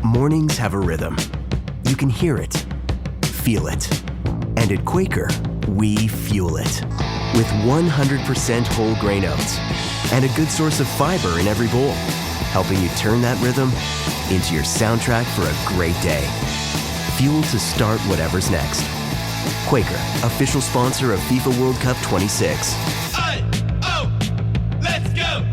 Mornings have a rhythm. You can hear it, feel it. And at Quaker, we fuel it. With 100% whole grain oats and a good source of fiber in every bowl, helping you turn that rhythm into your soundtrack for a great day. Fuel to start whatever's next. Quaker, official sponsor of FIFA World Cup 26. Let's go! Let's go!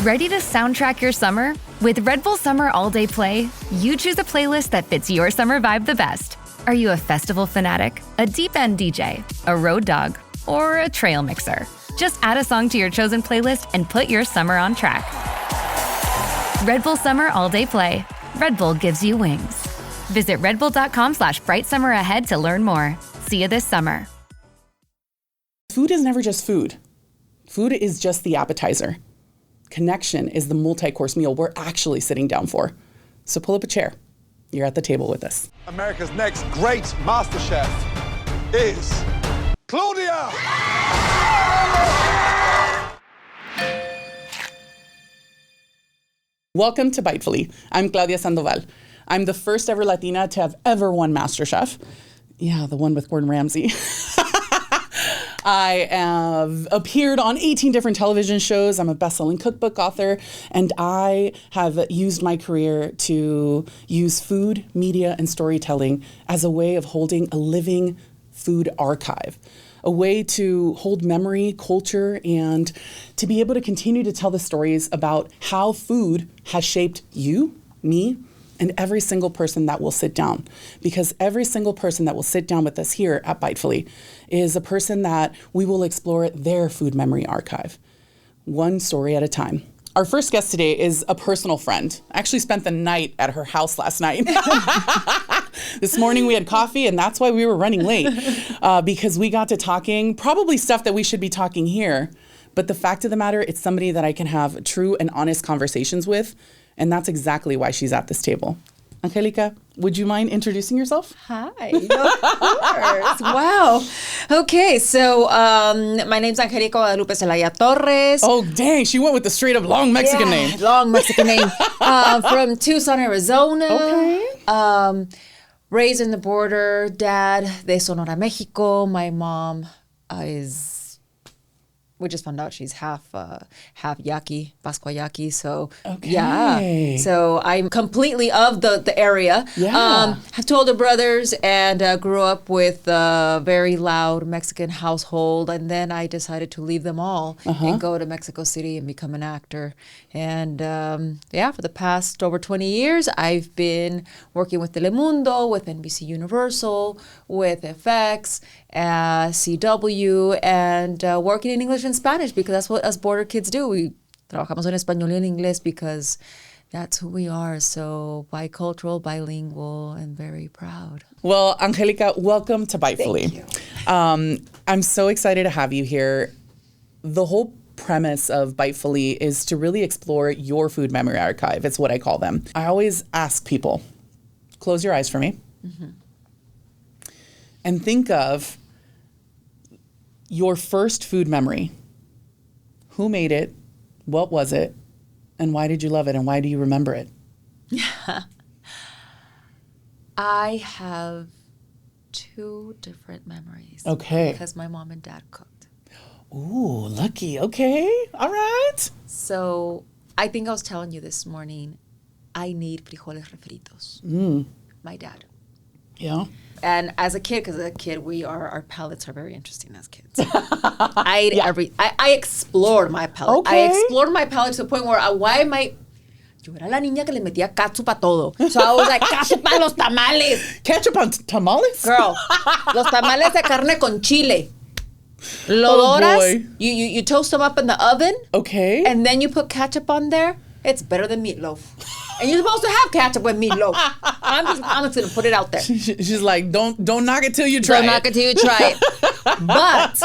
Ready to soundtrack your summer? With Red Bull Summer All Day Play, you choose a playlist that fits your summer vibe the best. Are you a festival fanatic, a deep end DJ, a road dog, or a trail mixer? Just add a song to your chosen playlist and put your summer on track. Red Bull Summer All Day Play. Red Bull gives you wings. Visit redbull.com/brightsummer ahead to learn more. See you this summer. Food is never just food. Food is just the appetizer. Connection is the multi-course meal we're actually sitting down for. So pull up a chair. You're at the table with us. America's next great master chef is Claudia! Welcome to Bitefully. I'm Claudia Sandoval. I'm the first ever Latina to have ever won MasterChef. Yeah, the one with Gordon Ramsay. I have appeared on 18 different television shows. I'm a best-selling cookbook author, and I have used my career to use food, media, and storytelling as a way of holding a living food archive, a way to hold memory, culture, and to be able to continue to tell the stories about how food has shaped you, me, and every single person that will sit down. Because every single person that will sit down with us here at Bitefully is a person that we will explore their food memory archive, one story at a time. Our first guest today is a personal friend. I actually spent the night at her house last night. This morning we had coffee, and that's why we were running late, because we got to talking, probably stuff that we should be talking here. But the fact of the matter, it's somebody that I can have true and honest conversations with. And that's exactly why she's at this table. Angélica, would you mind introducing yourself? Hi, of course. Wow. Okay, so my name's Angélica Celaya Torres. Oh, dang, she went with the straight up long Mexican name. Long Mexican name. From Tucson, Arizona. Okay. Raised in the border, dad de Sonora, Mexico. My mom we just found out she's half Yaqui, Pascua Yaqui. So yeah, so I'm completely of the area. Yeah. Have two older brothers and grew up with a very loud Mexican household. And then I decided to leave them all and go to Mexico City and become an actor. And for the past over 20 years, I've been working with Telemundo, with NBC Universal, with FX, CW, and working in English and Spanish, because that's what us border kids do. We trabajamos en español y en inglés because that's who we are. So bicultural, bilingual, and very proud. Well, Angélica, welcome to Bitefully. Thank you. I'm so excited to have you here. The whole premise of Bitefully is to really explore your food memory archive. It's what I call them. I always ask people, close your eyes for me, and think of your first food memory. Who made it? What was it? And why did you love it? And why do you remember it? I have two different memories. Okay. Because my mom and dad cooked. Ooh, lucky. Okay. All right. So I think I was telling you this morning, I need frijoles refritos. My dad. Yeah. And as a kid, because as a kid, our palates are very interesting as kids. I explored my palate. Okay. I explored my palate to the point where yo era la niña que le metía ketchup a todo. So I was like, ketchup a los tamales. Ketchup on tamales? Girl, los tamales de carne con chile. Lodoras, boy. You toast them up in the oven. Okay. And then you put ketchup on there. It's better than meatloaf. And you're supposed to have ketchup with meatloaf. I'm just going to put it out there. She's like, don't knock it till you try Don't knock it till you try it. But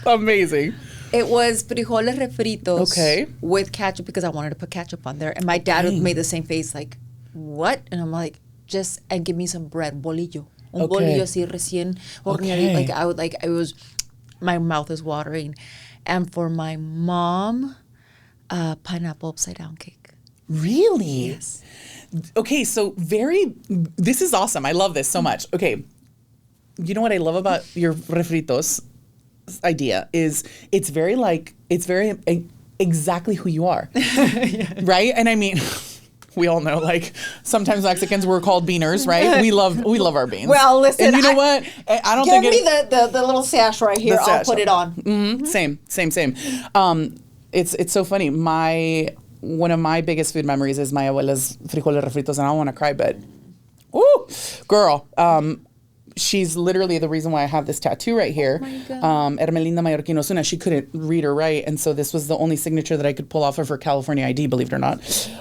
amazing. it was frijoles refritos with ketchup because I wanted to put ketchup on there. And my dad made the same face like, what? And I'm like, and give me some bread, bolillo. Un bolillo así recién horneado. My mouth is watering. And for my mom, Pineapple upside down cake. Really? Yes. Okay, so this is awesome. I love this so much. Okay, you know what I love about your refritos idea is it's very exactly who you are, right? And I mean, we all know, like, sometimes Mexicans were called beaners, right? We love our beans. Well, listen, and you know what? I don't give think me the little sash right here. I'll put it on. Mm-hmm. Same. It's so funny. One of my biggest food memories is my abuela's frijoles refritos, and I don't want to cry, but, ooh, girl, she's literally the reason why I have this tattoo right here. Oh my God. Hermelinda Mallorquín Osuna. She couldn't read or write, and so this was the only signature that I could pull off of her California ID, believe it or not.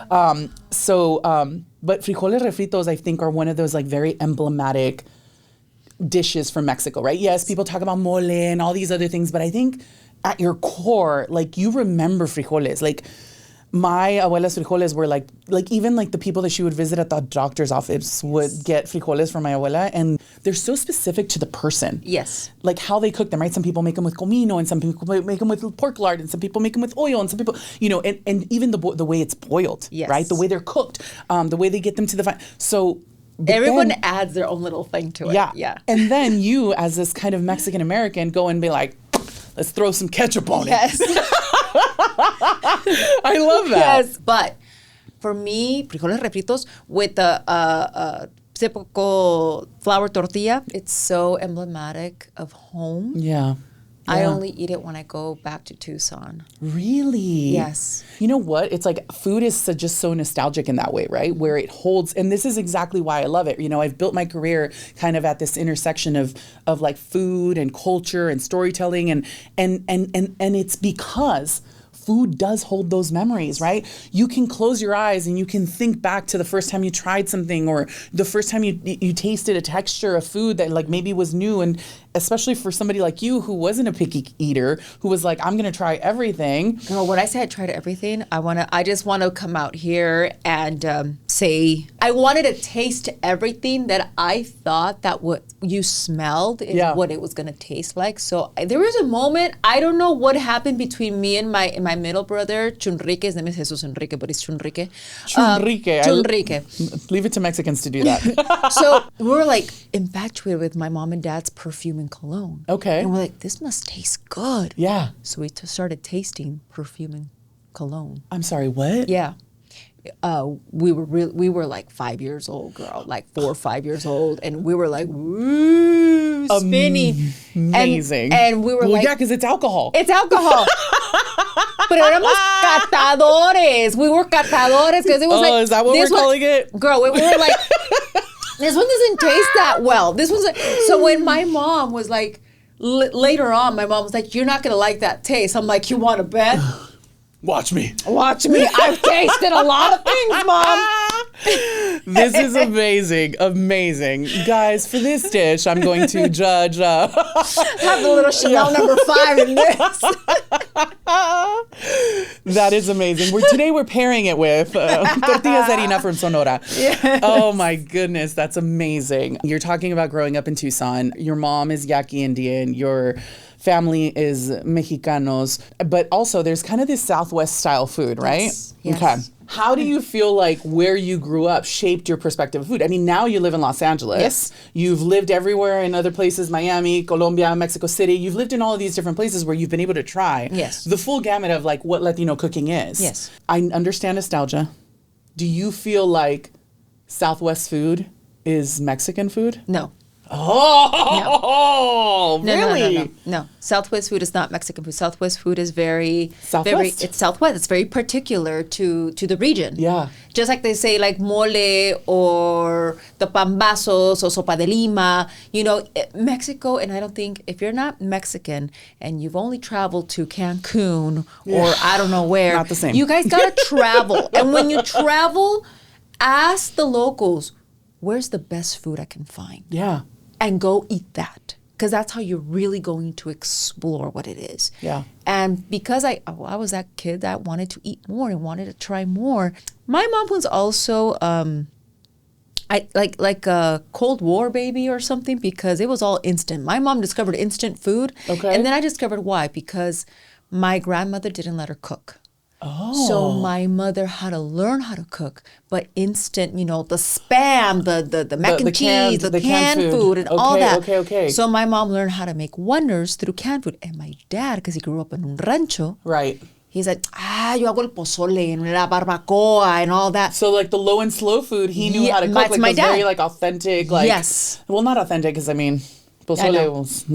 But frijoles refritos, I think, are one of those like very emblematic dishes from Mexico, right? Yes, people talk about mole and all these other things, but I think at your core, like, you remember frijoles. Like, my abuela's frijoles were like even like the people that she would visit at the doctor's office would get frijoles from my abuela, and they're so specific to the person. Yes. Like how they cook them, right? Some people make them with comino, and some people make them with pork lard, and some people make them with oil, and some people, and even the way it's boiled, yes, right? The way they're cooked, the way they get them to the so. Everyone adds their own little thing to it. Yeah. And then you, as this kind of Mexican American, go and be like, let's throw some ketchup on it. I love that. Yes, but for me, frijoles refritos with the typical flour tortilla, it's so emblematic of home. Yeah. I only eat it when I go back to Tucson. Really? Yes. You know what? It's like food is just so nostalgic in that way, right? Where it holds, and this is exactly why I love it. You know, I've built my career kind of at this intersection of like food and culture and storytelling, and it's because food does hold those memories, right? You can close your eyes and you can think back to the first time you tried something, or the first time you tasted a texture of food that like maybe was new. And especially for somebody like you who wasn't a picky eater, who was like, I'm gonna try everything. Girl, when I say I tried everything, I just want to come out here and say I wanted to taste everything that I thought that what you smelled is what it was gonna taste like. So there was a moment, I don't know what happened between me and my middle brother, Chunrique. His name is Jesus Enrique, but it's Chunrique. Chunrique. Leave it to Mexicans to do that. So we were like infatuated with my mom and dad's perfume and cologne. Okay. And we're like, this must taste good. Yeah. So we started tasting perfume and cologne. I'm sorry, what? Yeah. We were like 5 years old, girl, like 4 or 5 years old, and we were like, woo, spinning. Amazing. And we were like, yeah, because it's alcohol. It's alcohol. Pero éramos catadores. We were catadores because it was like. Oh, is that what we're calling it? Girl, we were like, this one doesn't taste that well. This was so when my mom was like, later on, my mom was like, you're not going to like that taste. I'm like, you want to bet? Watch me. Watch me. I've tasted a lot of things, Mom. This is amazing. Amazing. Guys, for this dish, I'm going to judge. Have the little Chanel number 5 in this. That is amazing. Today we're pairing it with tortillas harina from Sonora. Yes. Oh my goodness, that's amazing. You're talking about growing up in Tucson. Your mom is Yaqui Indian. Your family is Mexicanos, but also there's kind of this Southwest style food, right? Yes. Okay. How do you feel like where you grew up shaped your perspective of food? I mean, now you live in Los Angeles. Yes. You've lived everywhere in other places, Miami, Colombia, Mexico City. You've lived in all of these different places where you've been able to try the full gamut of like what Latino cooking is. Yes. I understand nostalgia. Do you feel like Southwest food is Mexican food? No. Oh, no. really? No. Southwest food is not Mexican food. Southwest food is very Southwest. It's Southwest. It's very particular to the region. Yeah. Just like they say, like mole or the pambazos or sopa de lima. You know, Mexico. And I don't think if you're not Mexican and you've only traveled to Cancun or I don't know where, not the same. You guys gotta travel. And when you travel, ask the locals, where's the best food I can find? Yeah. And go eat that. Because that's how you're really going to explore what it is. Yeah. And because I was that kid that wanted to eat more and wanted to try more. My mom was also like a Cold War baby or something, because it was all instant. My mom discovered instant food. Okay. And then I discovered why. Because my grandmother didn't let her cook. Oh. So my mother had to learn how to cook, but instant, the Spam, the mac and cheese, the canned food and all that. Okay. So my mom learned how to make wonders through canned food. And my dad, because he grew up in un rancho, Right. he's like, yo hago el pozole and la barbacoa and all that. So like the low and slow food, he knew how to cook. That's my those dad. very like authentic. Like, Yes. Well, not authentic because I mean, pozole was.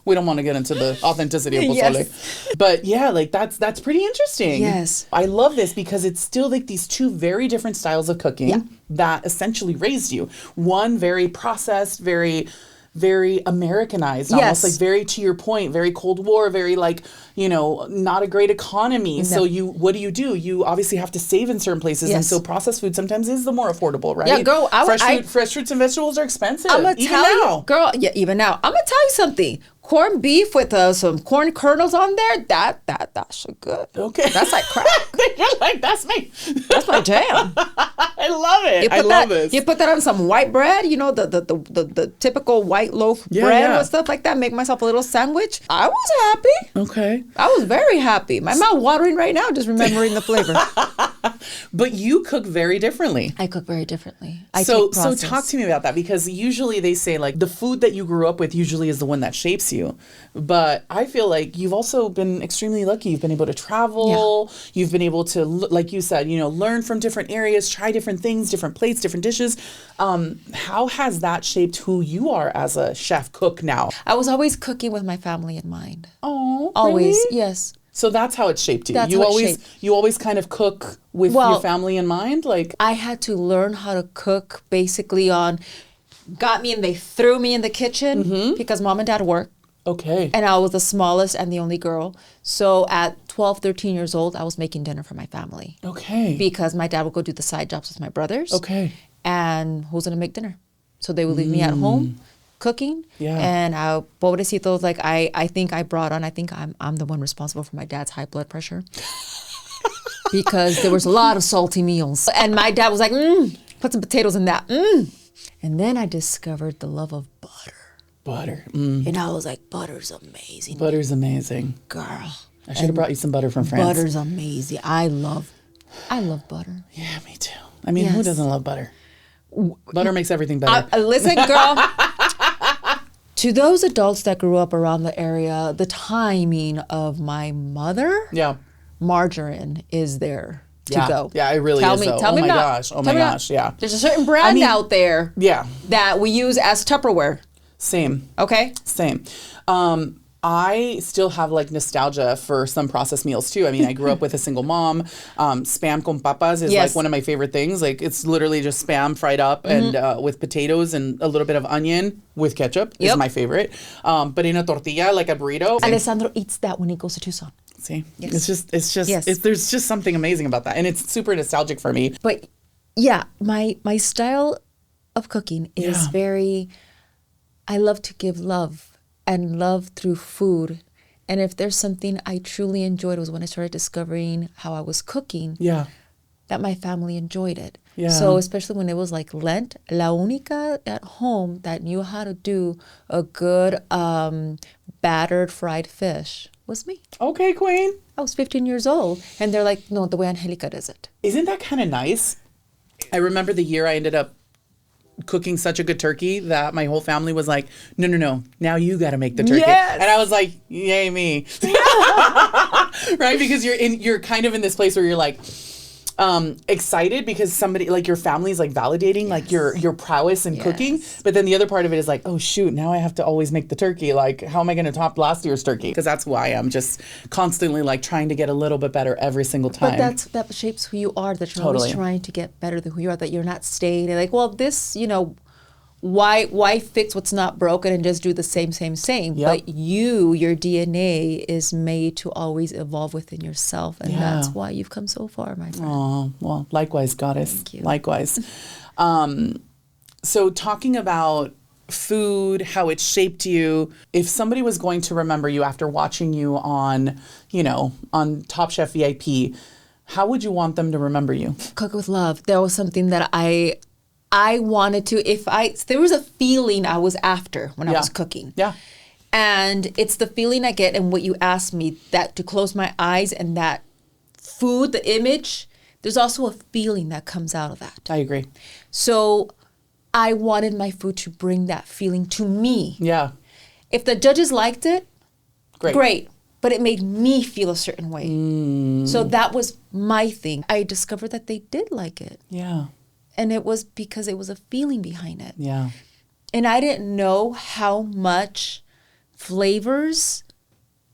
We don't want to get into the authenticity of pozole. Yes. But yeah, like that's pretty interesting. Yes. I love this because it's still like these two very different styles of cooking that essentially raised you. One very processed, very Americanized, almost like very to your point, very Cold War, very like, not a great economy. No. So what do? You obviously have to save in certain places. Yes. And so processed food sometimes is the more affordable, right? Yeah, girl. Fresh fruits and vegetables are expensive. I'm going to tell you, girl, even now. I'm going to tell you something. Corned beef with some corn kernels on there, that's good. Okay. That's like crack. You're like, that's my jam. I love it. I love this. You put that on some white bread, the typical white loaf bread with stuff like that, make myself a little sandwich. I was happy. Okay. I was very happy. My mouth watering right now just remembering the flavor. But you cook very differently. I cook very differently. So talk to me about that, because usually they say like the food that you grew up with usually is the one that shapes you. But I feel like you've also been extremely lucky. You've been able to travel. Yeah. You've been able to, like you said, learn from different areas, try different things, different plates, different dishes. How has that shaped who you are as a chef cook now? I was always cooking with my family in mind. Oh, always, really? Yes. So that's how it shaped you. That's You always kind of cook with your family in mind, like. I had to learn how to cook basically they threw me in the kitchen because mom and dad work. Okay. And I was the smallest and the only girl. So at 12, 13 years old, I was making dinner for my family. Okay. Because my dad would go do the side jobs with my brothers. Okay. And who's going to make dinner? So they would leave me at home cooking. Yeah. And pobrecitos, like I think I'm the one responsible for my dad's high blood pressure. Because there was a lot of salty meals. And my dad was like, put some potatoes in that. And then I discovered the love of butter. Butter. And I was like, butter's amazing. Butter's amazing. Girl. I should have brought you some butter from France. Butter's amazing. I love butter. Yeah, me too. I mean, who doesn't love butter? Butter makes everything better. Listen, girl. To those adults that grew up around the area, the timing of my mother, margarine is there to go. Yeah, it really is. Tell me gosh. Oh my gosh. Yeah. There's a certain brand out there that we use as Tupperware. Same. Okay. Same. I still have like nostalgia for some processed meals too. I mean, I grew up with a single mom. Spam con papas is like one of my favorite things. Like it's literally just Spam fried up and with potatoes and a little bit of onion with ketchup is my favorite. But in a tortilla, like a burrito. Alessandro eats that when he goes to Tucson. See, it's just there's just something amazing about that, and it's super nostalgic for me. But yeah, my style of cooking is very. I love to give love, and love through food. And if there's something I truly enjoyed, was when I started discovering how I was cooking. Yeah. That my family enjoyed it. Yeah. So especially when it was like Lent, la única at home that knew how to do a good battered fried fish was me. Okay, queen. I was 15 years old. And they're like, no, the way Angélica does it. Isn't that kind of nice? I remember the year I ended up cooking such a good turkey that my whole family was like, no, now you got to make the turkey. Yes. And I was like, yay me. Right? Because you're kind of in this place where you're like excited because somebody like your family's like validating like your prowess in cooking. But then the other part of it is like, oh shoot, now I have to always make the turkey. Like, how am I going to top last year's turkey? Because that's who I am, just constantly like trying to get a little bit better every single time. But that shapes who you are, that you're always trying to get better than who you are, that you're not staying like, well, this, why fix what's not broken and just do the same? Yep. But your DNA is made to always evolve within yourself. And that's why you've come so far, my friend. Oh, well, likewise, goddess. Thank you. Likewise. So talking about food, how it shaped you, if somebody was going to remember you after watching you on Top Chef VIP, how would you want them to remember you? Cook with love. That was something that I wanted to, there was a feeling I was after when I was cooking. Yeah. And it's the feeling I get and what you asked me, that to close my eyes and that food, the image, there's also a feeling that comes out of that. I agree. So I wanted my food to bring that feeling to me. Yeah. If the judges liked it, Great. But it made me feel a certain way. So that was my thing. I discovered that they did like it. Yeah. And it was because it was a feeling behind it. Yeah. And I didn't know how much flavors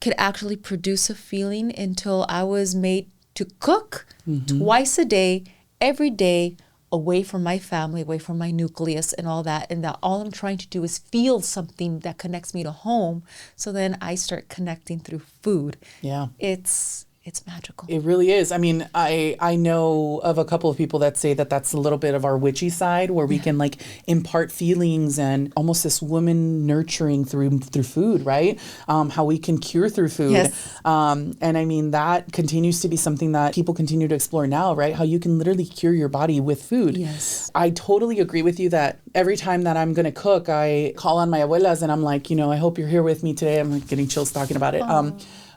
could actually produce a feeling until I was made to cook twice a day, every day, away from my family, away from my nucleus and all that. And that all I'm trying to do is feel something that connects me to home. So then I start connecting through food. Yeah. It's magical. It really is. I mean, I know of a couple of people that say that that's a little bit of our witchy side where we can like impart feelings and almost this woman nurturing through food, right? How we can cure through food. Yes. And I mean, that continues to be something that people continue to explore now, right? How you can literally cure your body with food. Yes. I totally agree with you that every time that I'm going to cook, I call on my abuelas and I'm like, I hope you're here with me today. I'm like getting chills talking about it.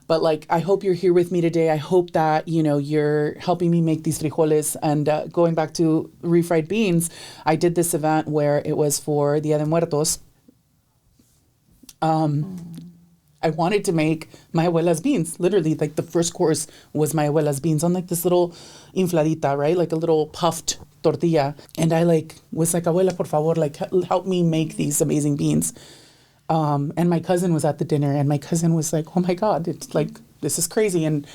But like, I hope you're here with me today. I hope that, you're helping me make these frijoles. And going back to refried beans, I did this event where it was for Dia de Muertos. I wanted to make my abuela's beans. Literally, like the first course was my abuela's beans on like this little infladita, right? Like a little puffed tortilla. And I was like, abuela, por favor, like help me make these amazing beans. And my cousin was at the dinner and my cousin was like, oh my God, it's like, this is crazy. And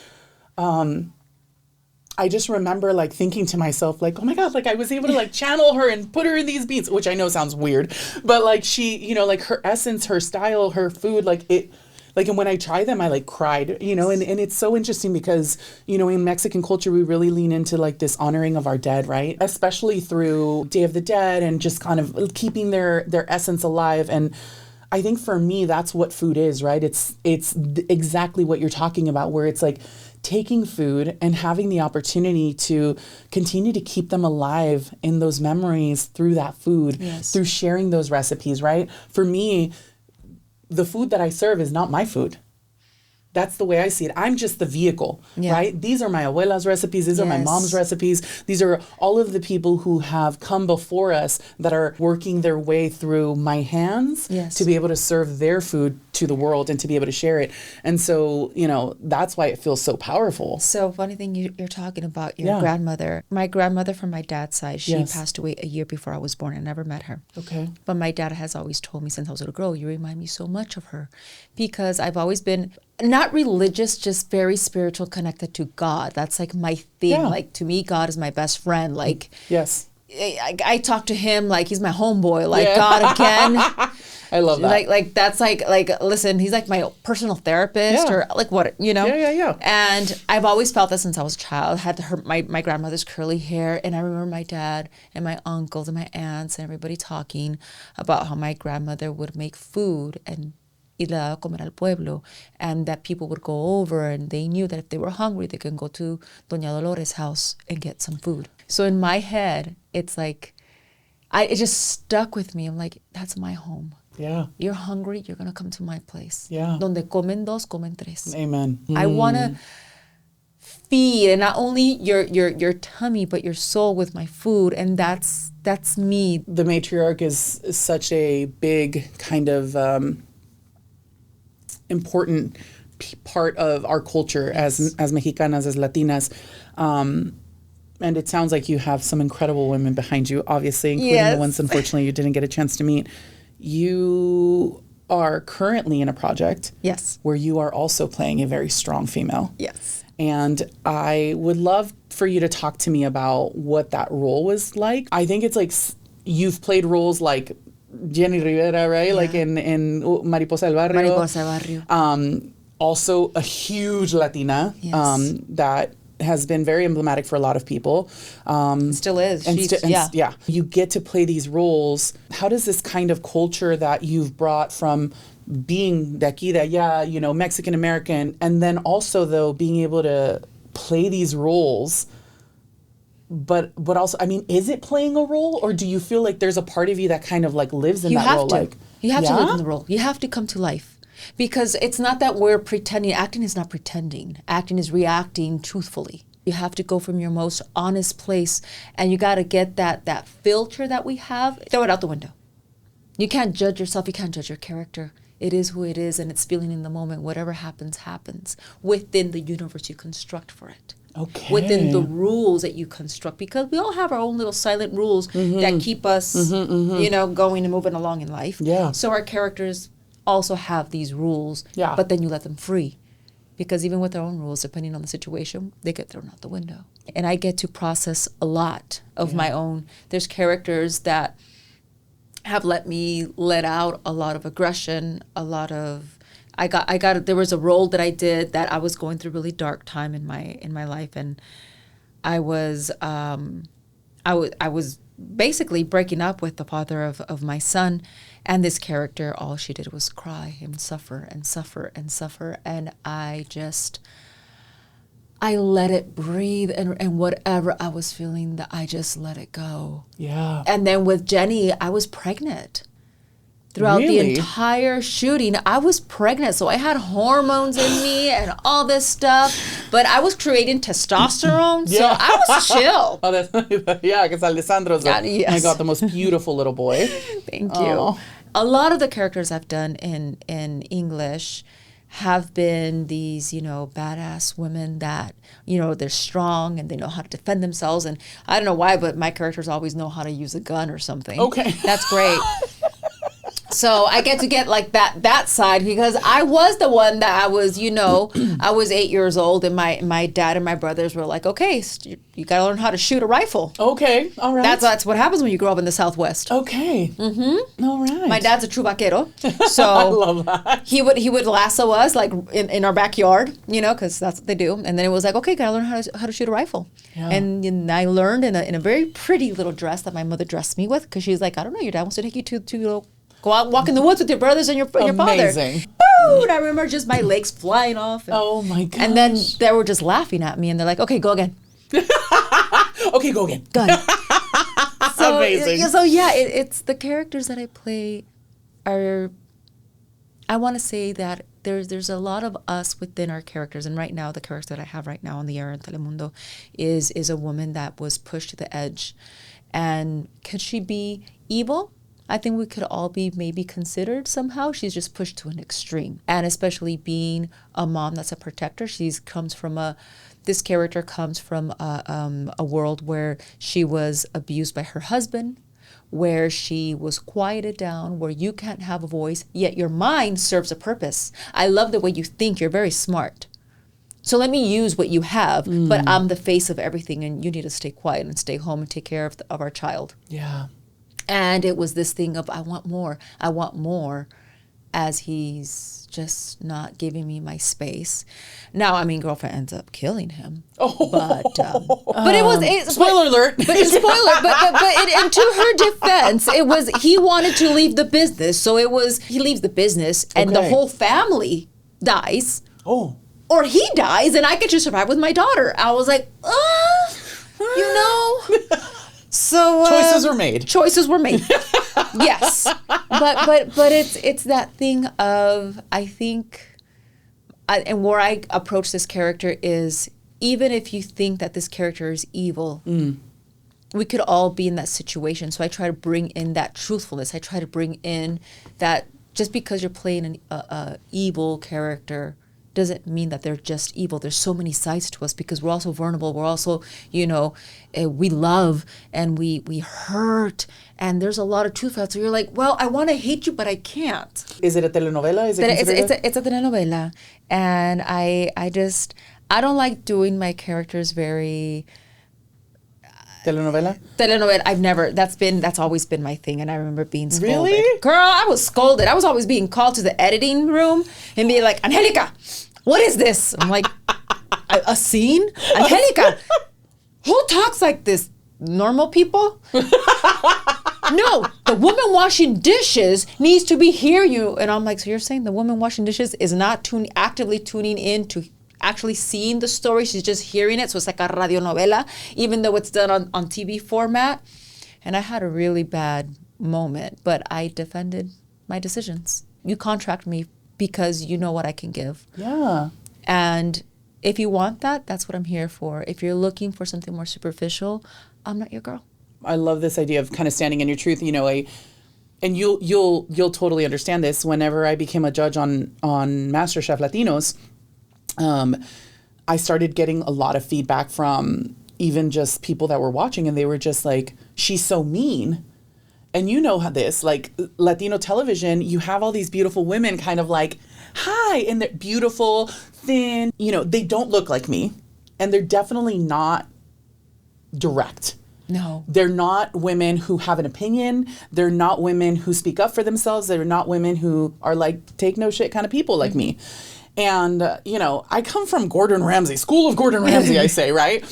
I just remember like thinking to myself, like, oh my God, like I was able to like channel her and put her in these beans, which I know sounds weird, but like she, like her essence, her style, her food, and when I try them, I like cried, and it's so interesting because, in Mexican culture, we really lean into like this honoring of our dead, right? Especially through Day of the Dead and just kind of keeping their essence alive. And I think for me, that's what food is, right? It's exactly what you're talking about, where it's like taking food and having the opportunity to continue to keep them alive in those memories through that food, through sharing those recipes, right? For me, the food that I serve is not my food. That's the way I see it. I'm just the vehicle, right? These are my abuela's recipes. These are my mom's recipes. These are all of the people who have come before us that are working their way through my hands to be able to serve their food to the world and to be able to share it. And so, that's why it feels so powerful. So funny thing you're talking about your grandmother. My grandmother from my dad's side, she passed away a year before I was born. I never met her. Okay. But my dad has always told me since I was a little girl, you remind me so much of her, because I've always been not religious, just very spiritual, connected to God. That's like my thing. Yeah. Like to me, God is my best friend. Like I talk to him like he's my homeboy. Like God again. I love that. Like that's like listen, he's like my personal therapist or like what Yeah. And I've always felt that since I was a child. Had my grandmother's curly hair, and I remember my dad and my uncles and my aunts and everybody talking about how my grandmother would make food and y le daba comer al pueblo, and that people would go over and they knew that if they were hungry, they could go to Doña Dolores' house and get some food. So in my head, it's like, it just stuck with me. I'm like, that's my home. Yeah. You're hungry, you're going to come to my place. Yeah. Donde comen dos, comen tres. Amen. I want to feed, and not only your tummy, but your soul with my food, and that's me. The matriarch is such a big kind of important part of our culture as Mexicanas, as Latinas. And it sounds like you have some incredible women behind you, obviously, including the ones, unfortunately, you didn't get a chance to meet. You are currently in a project where you are also playing a very strong female. Yes. And I would love for you to talk to me about what that role was like. I think it's like you've played roles like Jenny Rivera, right? Yeah. Like in Mariposa del Barrio. Mariposa del Barrio. Also a huge Latina that has been very emblematic for a lot of people. Still is. Yeah. You get to play these roles. How does this kind of culture that you've brought from being de aquí, de allá, Mexican American, and then also though being able to play these roles, but also, I mean, is it playing a role, or do you feel like there's a part of you that kind of like lives in that role? You have to live in the role. You have to come to life. Because it's not that we're pretending. Acting is not pretending. Acting is reacting truthfully. You have to go from your most honest place, and you got to get that filter that we have, throw it out the window. You can't judge yourself. You can't judge your character. It is who it is, and it's feeling in the moment. Whatever happens, happens within the universe you construct for it. Okay. Within the rules that you construct, because we all have our own little silent rules that keep us, going and moving along in life. Yeah. So our characters also have these rules, Yeah. but then you let them free. Because even with their own rules, depending on the situation, they get thrown out the window. And I get to process a lot of my own. There's characters that have let me let out a lot of aggression, a lot of, there was a role that I did that I was going through a really dark time in my life. And I was basically breaking up with the father of my son. And this character, all she did was cry and suffer and suffer and suffer. And I let it breathe, and whatever I was feeling, that I just let it go. Yeah. And then with Jenny, I was pregnant. Throughout the entire shooting, I was pregnant. So I had hormones in me and all this stuff, but I was creating testosterone, so I was chill. Oh, because Alessandro's yes. Oh my God, the most beautiful little boy. Thank you. A lot of the characters I've done in English have been these, badass women that, they're strong and they know how to defend themselves. And I don't know why, but my characters always know how to use a gun or something. Okay. That's great. So I get to get like that side, because I was the one that I was, I was 8 years old, and my dad and my brothers were like, okay, you got to learn how to shoot a rifle. Okay, all right. That's what happens when you grow up in the Southwest. Okay. Mm-hmm. All right. My dad's a true vaquero, so I love that. He would lasso us like in our backyard, because that's what they do. And then it was like, okay, gotta learn how to shoot a rifle. Yeah. And I learned in a very pretty little dress that my mother dressed me with, because she's like, I don't know, your dad wants to take you to go out and walk in the woods with your brothers and your father. Amazing. Boom! I remember just my legs flying off. Oh my gosh. And then they were just laughing at me, and they're like, okay, go again. Okay, go again. Go ahead. So, amazing. So yeah, it's the characters that I play are, I want to say that there's a lot of us within our characters. And right now, the character that I have right now on the air in Telemundo is a woman that was pushed to the edge. And could she be evil? I think we could all be maybe considered somehow. She's just pushed to an extreme. And especially being a mom that's a protector, this character comes from a world where she was abused by her husband, where she was quieted down, where you can't have a voice, yet your mind serves a purpose. I love the way you think. You're very smart. So let me use what you have, but I'm the face of everything, and you need to stay quiet and stay home and take care of our child. Yeah. And it was this thing of, I want more, as he's just not giving me my space. Now, girlfriend ends up killing him. Oh. But it was... spoiler alert. But to her defense, it was, he wanted to leave the business. So it was, he leaves the business, and the whole family dies. Oh. Or he dies, and I get to survive with my daughter. I was like, So choices were made. Choices were made. Yes, but it's that thing of, I think, and where I approach this character is, even if you think that this character is evil, we could all be in that situation. So I try to bring in that truthfulness. I try to bring in that just because you're playing an evil character doesn't mean that they're just evil. There's so many sides to us, because we're also vulnerable. We're also, we love and we hurt, and there's a lot of truth out. So you're like, well, I want to hate you, but I can't. Is it a telenovela? It's a telenovela, and I don't like doing my characters very. Telenovela? I've never, that's always been my thing, and I remember being scolded. Really? Girl, I was scolded. I was always being called to the editing room and being like, Angélica, what is this? I'm like, a scene? Angélica, who talks like this? Normal people? No, the woman washing dishes needs to be hear you. And I'm like, so you're saying the woman washing dishes is not actively tuning in to actually seeing the story, she's just hearing it. So it's like a radionovela, even though it's done on TV format. And I had a really bad moment, but I defended my decisions. You contract me because you know what I can give. Yeah. And If you want that, that's what I'm here for. If you're looking for something more superficial, I'm not your girl. I love this idea of kind of standing in your truth. You know, and you'll totally understand this. Whenever I became a judge on MasterChef Latinos, I started getting a lot of feedback from even just people that were watching, and they were just like, she's so mean. And you know how this, like Latino television, you have all these beautiful women kind of like, hi, and they're beautiful, thin, you know, they don't look like me. And they're definitely not direct. No. They're not women who have an opinion. They're not women who speak up for themselves. They're not women who are like, take no shit kind of people like me. And, you know, I come from Gordon Ramsay, school of Gordon Ramsay, I say, right?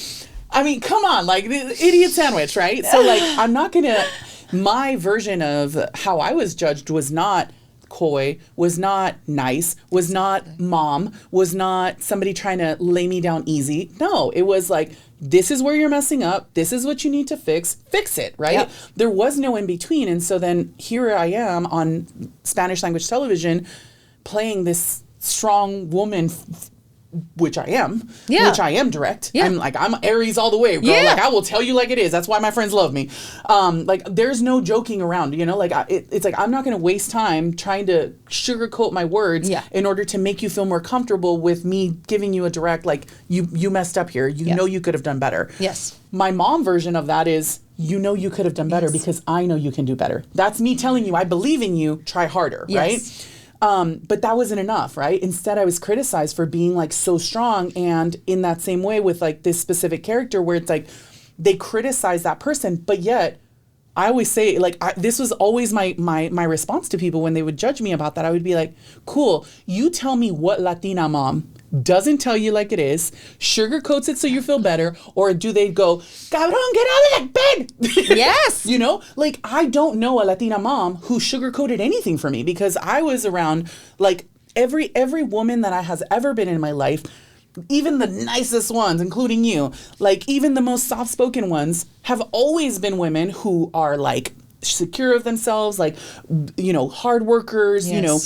I mean, come on, like the idiot sandwich, right? So like, I'm not going to, my version of how I was judged was not coy, was not nice, was not mom, was not somebody trying to lay me down easy. No, it was like, this is where you're messing up. This is what you need to fix it, right? Yep. There was no in between. And so then here I am on Spanish language television playing this strong woman, which I am, which I am direct. Yeah. I'm Aries all the way, girl. Like I will tell you like it is. That's why my friends love me. Like there's no joking around, you know, like it's like, I'm not going to waste time trying to sugarcoat my words in order to make you feel more comfortable with me giving you a direct, like you messed up here. You know, you could have done better. Yes. My mom version of that is, you know, you could have done better because I know you can do better. That's me telling you, I believe in you, try harder, right? But that wasn't enough, right? Instead, I was criticized for being like so strong. And in that same way with like this specific character where it's like, they criticize that person, but yet I always say like, this was always my response to people when they would judge me about that. I would be like, cool, you tell me what Latina mom doesn't tell you like it is, sugarcoats it so you feel better, or do they go, cabrón, get out of that bed? Yes. You know, like I don't know a Latina mom who sugarcoated anything for me because I was around like every woman that has ever been in my life, even the nicest ones, including you, like even the most soft-spoken ones have always been women who are like secure of themselves, like, you know, hard workers, you know,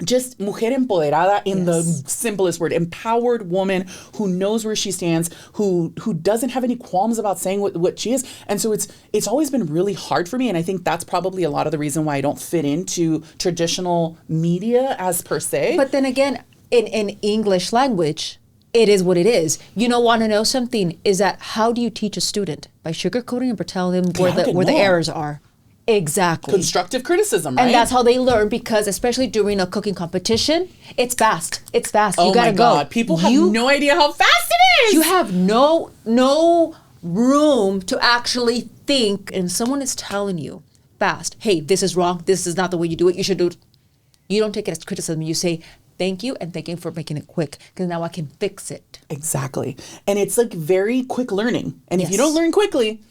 just mujer empoderada in the simplest word, empowered woman who knows where she stands, who doesn't have any qualms about saying what she is. And so it's always been really hard for me. And I think that's probably a lot of the reason why I don't fit into traditional media as per se. But then again, in English language, it is what it is. You don't want to know something, is that how do you teach a student? By sugarcoating and telling them where the errors are. Exactly. Constructive criticism, right? And that's how they learn, because especially during a cooking competition, it's fast. It's fast. You gotta go. Oh my God. People have no idea how fast it is. You have no room to actually think. And someone is telling you fast, hey, this is wrong. This is not the way you do it. You should do it. You don't take it as criticism. You say, thank you, and thank you for making it quick, because now I can fix it. Exactly. And it's like very quick learning. And if you don't learn quickly,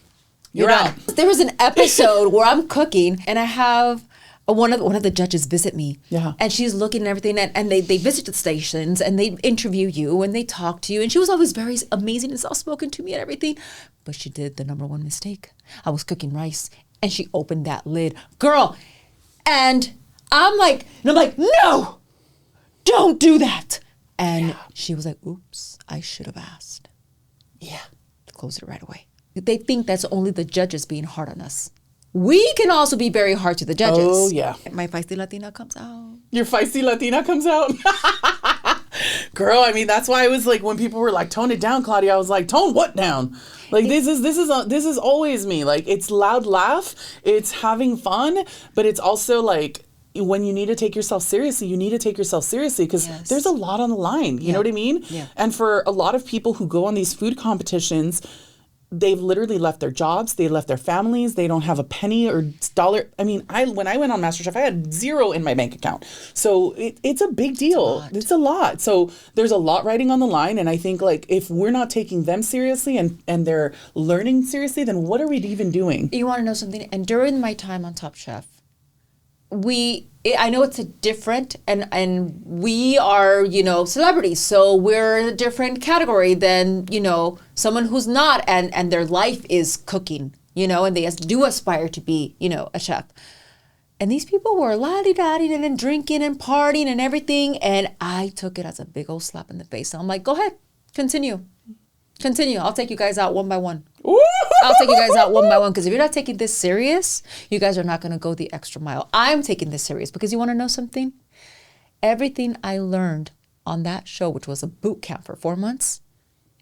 you're out. There was an episode where I'm cooking and I have one of the judges visit me. Yeah. And she's looking at everything, and they visit the stations and they interview you and they talk to you. And she was always very amazing and soft-spoken to me and everything. But she did the number one mistake. I was cooking rice and she opened that lid. Girl. And I'm like, no, don't do that. And she was like, oops, I should have asked. Yeah. Close it right away. They think that's only the judges being hard on us. We can also be very hard to the judges. Oh, yeah. My feisty Latina comes out. Your feisty Latina comes out? Girl, I mean, that's why I was like, when people were like, tone it down, Claudia, I was like, tone what down? Like, this is always me. Like, it's loud laugh, it's having fun, but it's also like, when you need to take yourself seriously, you need to take yourself seriously, because there's a lot on the line. You know what I mean? Yeah. And for a lot of people who go on these food competitions, they've literally left their jobs, they left their families, they don't have a penny or dollar. I mean, when I went on MasterChef, I had $0 in my bank account. So it's a big deal. It's a lot. So there's a lot riding on the line. And I think like if we're not taking them seriously and they're learning seriously, then what are we even doing? You want to know something? And during my time on Top Chef, I know it's a different, and we are, celebrities, so we're in a different category than, someone who's not, and their life is cooking, and they do aspire to be, a chef. And these people were la-di-da-di and drinking and partying and everything, and I took it as a big old slap in the face. And I'm like, go ahead, Continue. I'll take you guys out one by one. I'll take you guys out one by one, because if you're not taking this serious, you guys are not going to go the extra mile. I'm taking this serious because you want to know something? Everything I learned on that show, which was a boot camp for 4 months,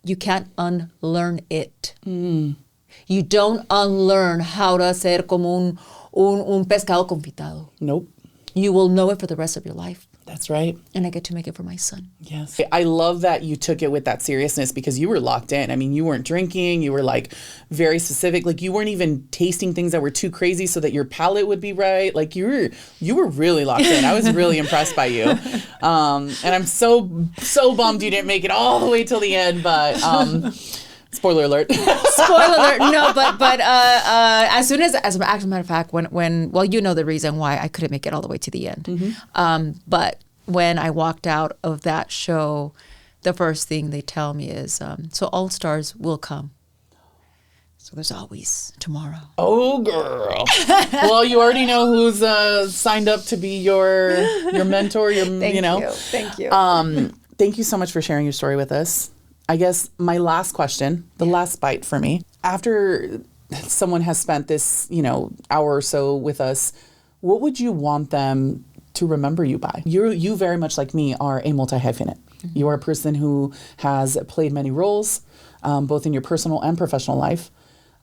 you can't unlearn it. You don't unlearn how to hacer como un pescado confitado. Nope. You will know it for the rest of your life. That's right. And I get to make it for my son. Yes. I love that you took it with that seriousness, because you were locked in. I mean, you weren't drinking. You were like very specific. Like, you weren't even tasting things that were too crazy so that your palate would be right. Like, you were really locked in. I was really impressed by you. And I'm so bummed you didn't make it all the way till the end, but spoiler alert. Spoiler alert. No, but as a matter of fact, when you know the reason why I couldn't make it all the way to the end. But when I walked out of that show, the first thing they tell me is, so all stars will come. So there's always tomorrow. Oh, girl. Well, you already know who's signed up to be your mentor. Thank you. Thank you so much for sharing your story with us. I guess my last question, the last bite for me, after someone has spent this, hour or so with us, what would you want them to remember you by? You very much like me are a multi-hyphenate. Mm-hmm. You are a person who has played many roles, both in your personal and professional life.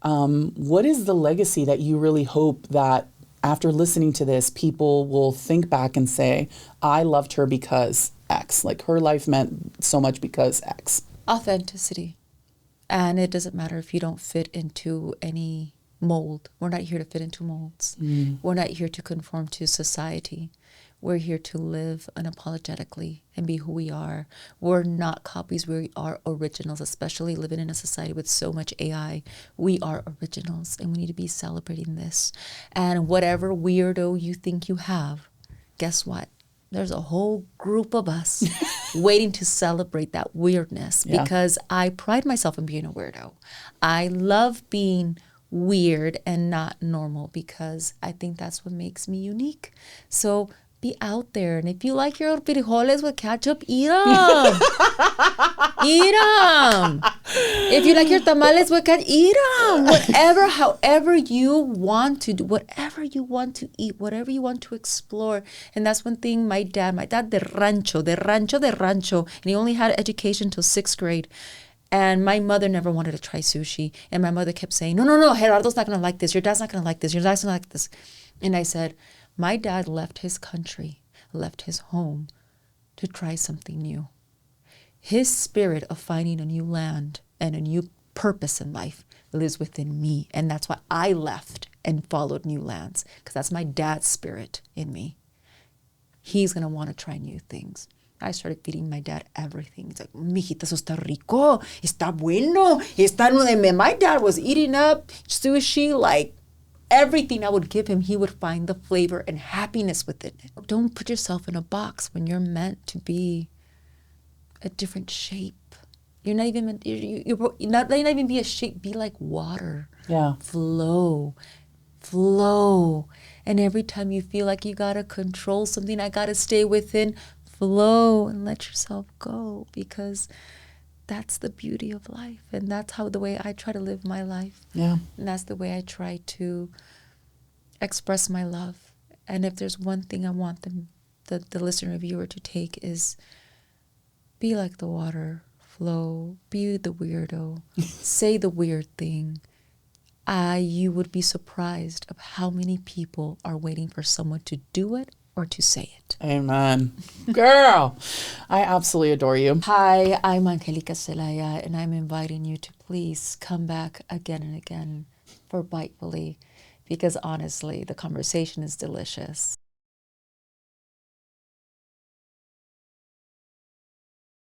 What is the legacy that you really hope that after listening to this, people will think back and say, I loved her because X, like her life meant so much because X? Authenticity. And it doesn't matter if you don't fit into any mold. We're not here to fit into molds. We're not here to conform to society. We're here to live unapologetically and be who we are. We're not copies. We are originals, especially living in a society with so much AI. We are originals, and we need to be celebrating this. And whatever weirdo you think you have, guess what? There's a whole group of us waiting to celebrate that weirdness, because I pride myself in being a weirdo. I love being weird and not normal, because I think that's what makes me unique. So be out there. And if you like your frijoles with ketchup, eat them. Eat them. If you like your tamales with ketchup, eat them. However you want to do, whatever you want to eat, whatever you want to explore. And that's one thing my dad de rancho, and he only had education till 6th grade. And my mother never wanted to try sushi. And my mother kept saying, no, Gerardo's not going to like this. Your dad's not going to like this. Your dad's not going to like this. And I said, my dad left his country, left his home to try something new. His spirit of finding a new land and a new purpose in life lives within me. And that's why I left and followed new lands, because that's my dad's spirit in me. He's going to want to try new things. I started feeding my dad everything. He's like, mijita, eso está rico, está bueno. My dad was eating up sushi like everything I would give him, he would find the flavor and happiness within it. Don't put yourself in a box when you're meant to be a different shape. You're not even meant, you're not even be a shape. Be like water. Yeah. Flow. And every time you feel like you gotta control something, I gotta stay within, flow and let yourself go, because that's the beauty of life. And that's the way I try to live my life. Yeah. And that's the way I try to express my love. And if there's one thing I want the listener, viewer to take, is be like the water, flow, be the weirdo, say the weird thing. You would be surprised of how many people are waiting for someone to do it or to say it. Amen. Girl, I absolutely adore you. Hi, I'm Angélica Celaya, and I'm inviting you to please come back again and again for Bitefully, because honestly, the conversation is delicious.